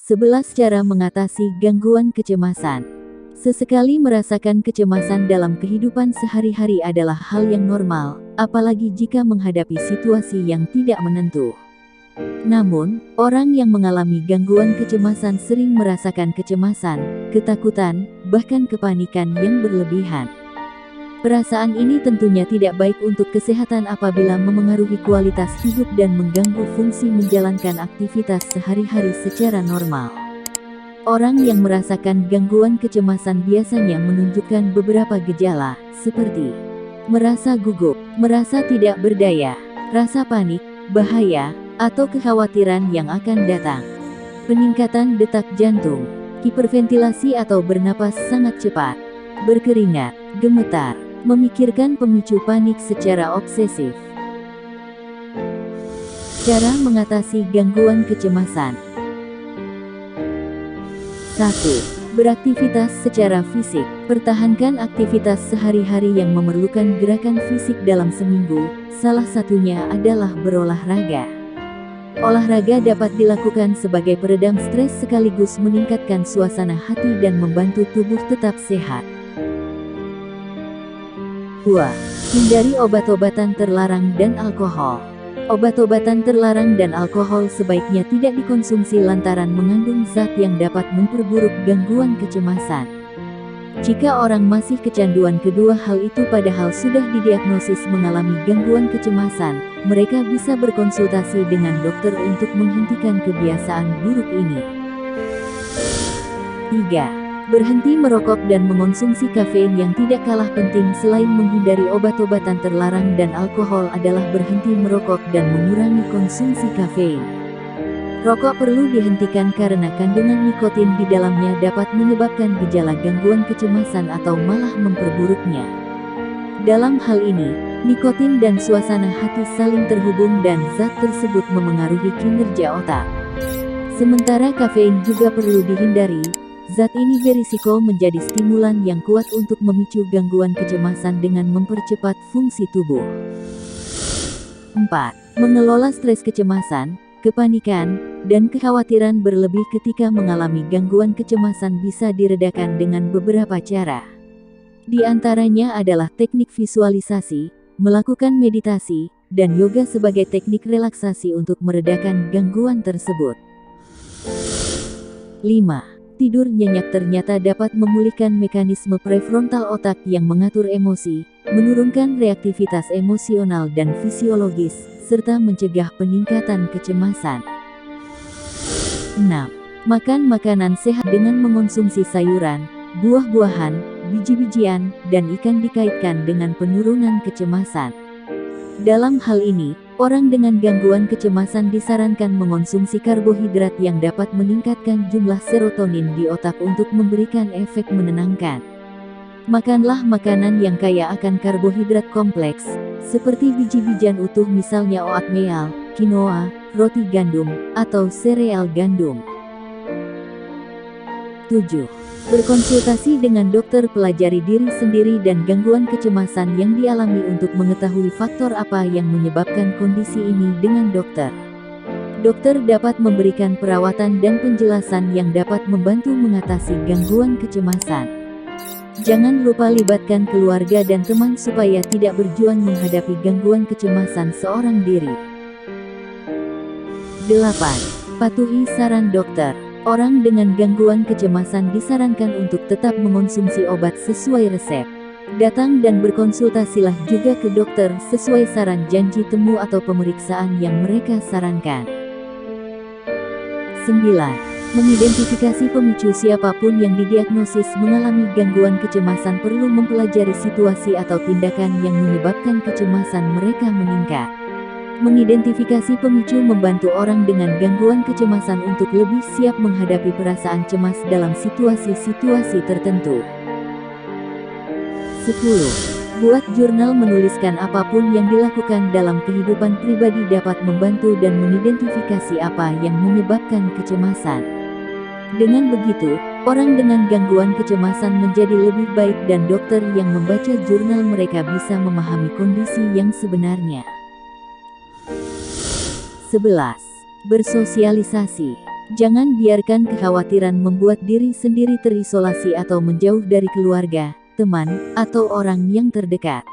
11 cara mengatasi gangguan kecemasan. Sesekali merasakan kecemasan dalam kehidupan sehari-hari adalah hal yang normal, apalagi jika menghadapi situasi yang tidak menentu. Namun, orang yang mengalami gangguan kecemasan sering merasakan kecemasan, ketakutan, bahkan kepanikan yang berlebihan. Perasaan ini tentunya tidak baik untuk kesehatan apabila memengaruhi kualitas hidup dan mengganggu fungsi menjalankan aktivitas sehari-hari secara normal. Orang yang merasakan gangguan kecemasan biasanya menunjukkan beberapa gejala, seperti merasa gugup, merasa tidak berdaya, rasa panik, bahaya, atau kekhawatiran yang akan datang. Peningkatan detak jantung, hiperventilasi atau bernapas sangat cepat, berkeringat, gemetar, memikirkan pemicu panik secara obsesif. Cara mengatasi gangguan kecemasan. 1. Beraktivitas secara fisik. Pertahankan aktivitas sehari-hari yang memerlukan gerakan fisik dalam seminggu, salah satunya adalah berolahraga. Olahraga dapat dilakukan sebagai peredam stres sekaligus meningkatkan suasana hati dan membantu tubuh tetap sehat. 2. Hindari obat-obatan terlarang dan alkohol. Obat-obatan terlarang dan alkohol sebaiknya tidak dikonsumsi lantaran mengandung zat yang dapat memperburuk gangguan kecemasan. Jika orang masih kecanduan kedua hal itu padahal sudah didiagnosis mengalami gangguan kecemasan, mereka bisa berkonsultasi dengan dokter untuk menghentikan kebiasaan buruk ini. 3. Berhenti merokok dan mengonsumsi kafein. Yang tidak kalah penting selain menghindari obat-obatan terlarang dan alkohol adalah berhenti merokok dan mengurangi konsumsi kafein. Rokok perlu dihentikan karena kandungan nikotin di dalamnya dapat menyebabkan gejala gangguan kecemasan atau malah memperburuknya. Dalam hal ini, nikotin dan suasana hati saling terhubung dan zat tersebut memengaruhi kinerja otak. Sementara kafein juga perlu dihindari. Zat ini berisiko menjadi stimulan yang kuat untuk memicu gangguan kecemasan dengan mempercepat fungsi tubuh. 4. Mengelola stres kecemasan, kepanikan, dan kekhawatiran berlebih ketika mengalami gangguan kecemasan bisa diredakan dengan beberapa cara. Di antaranya adalah teknik visualisasi, melakukan meditasi, dan yoga sebagai teknik relaksasi untuk meredakan gangguan tersebut. 5. Tidur nyenyak ternyata dapat memulihkan mekanisme prefrontal otak yang mengatur emosi, menurunkan reaktivitas emosional dan fisiologis, serta mencegah peningkatan kecemasan. 6. Makan makanan sehat dengan mengonsumsi sayuran, buah-buahan, biji-bijian, dan ikan dikaitkan dengan penurunan kecemasan. Dalam hal ini, orang dengan gangguan kecemasan disarankan mengonsumsi karbohidrat yang dapat meningkatkan jumlah serotonin di otak untuk memberikan efek menenangkan. Makanlah makanan yang kaya akan karbohidrat kompleks, seperti biji-bijian utuh misalnya oatmeal, quinoa, roti gandum, atau sereal gandum. 7. Berkonsultasi dengan dokter. Pelajari diri sendiri dan gangguan kecemasan yang dialami untuk mengetahui faktor apa yang menyebabkan kondisi ini dengan dokter. Dokter dapat memberikan perawatan dan penjelasan yang dapat membantu mengatasi gangguan kecemasan. Jangan lupa libatkan keluarga dan teman supaya tidak berjuang menghadapi gangguan kecemasan seorang diri. 8. Patuhi saran dokter. Orang dengan gangguan kecemasan disarankan untuk tetap mengonsumsi obat sesuai resep. Datang dan berkonsultasilah juga ke dokter sesuai saran janji temu atau pemeriksaan yang mereka sarankan. 9. Mengidentifikasi pemicu. Siapapun yang didiagnosis mengalami gangguan kecemasan perlu mempelajari situasi atau tindakan yang menyebabkan kecemasan mereka meningkat. Mengidentifikasi pemicu membantu orang dengan gangguan kecemasan untuk lebih siap menghadapi perasaan cemas dalam situasi-situasi tertentu. 10. Buat jurnal. Menuliskan apapun yang dilakukan dalam kehidupan pribadi dapat membantu dan mengidentifikasi apa yang menyebabkan kecemasan. Dengan begitu, orang dengan gangguan kecemasan menjadi lebih baik dan dokter yang membaca jurnal mereka bisa memahami kondisi yang sebenarnya. 11. Bersosialisasi. Jangan biarkan kekhawatiran membuat diri sendiri terisolasi atau menjauh dari keluarga, teman, atau orang yang terdekat.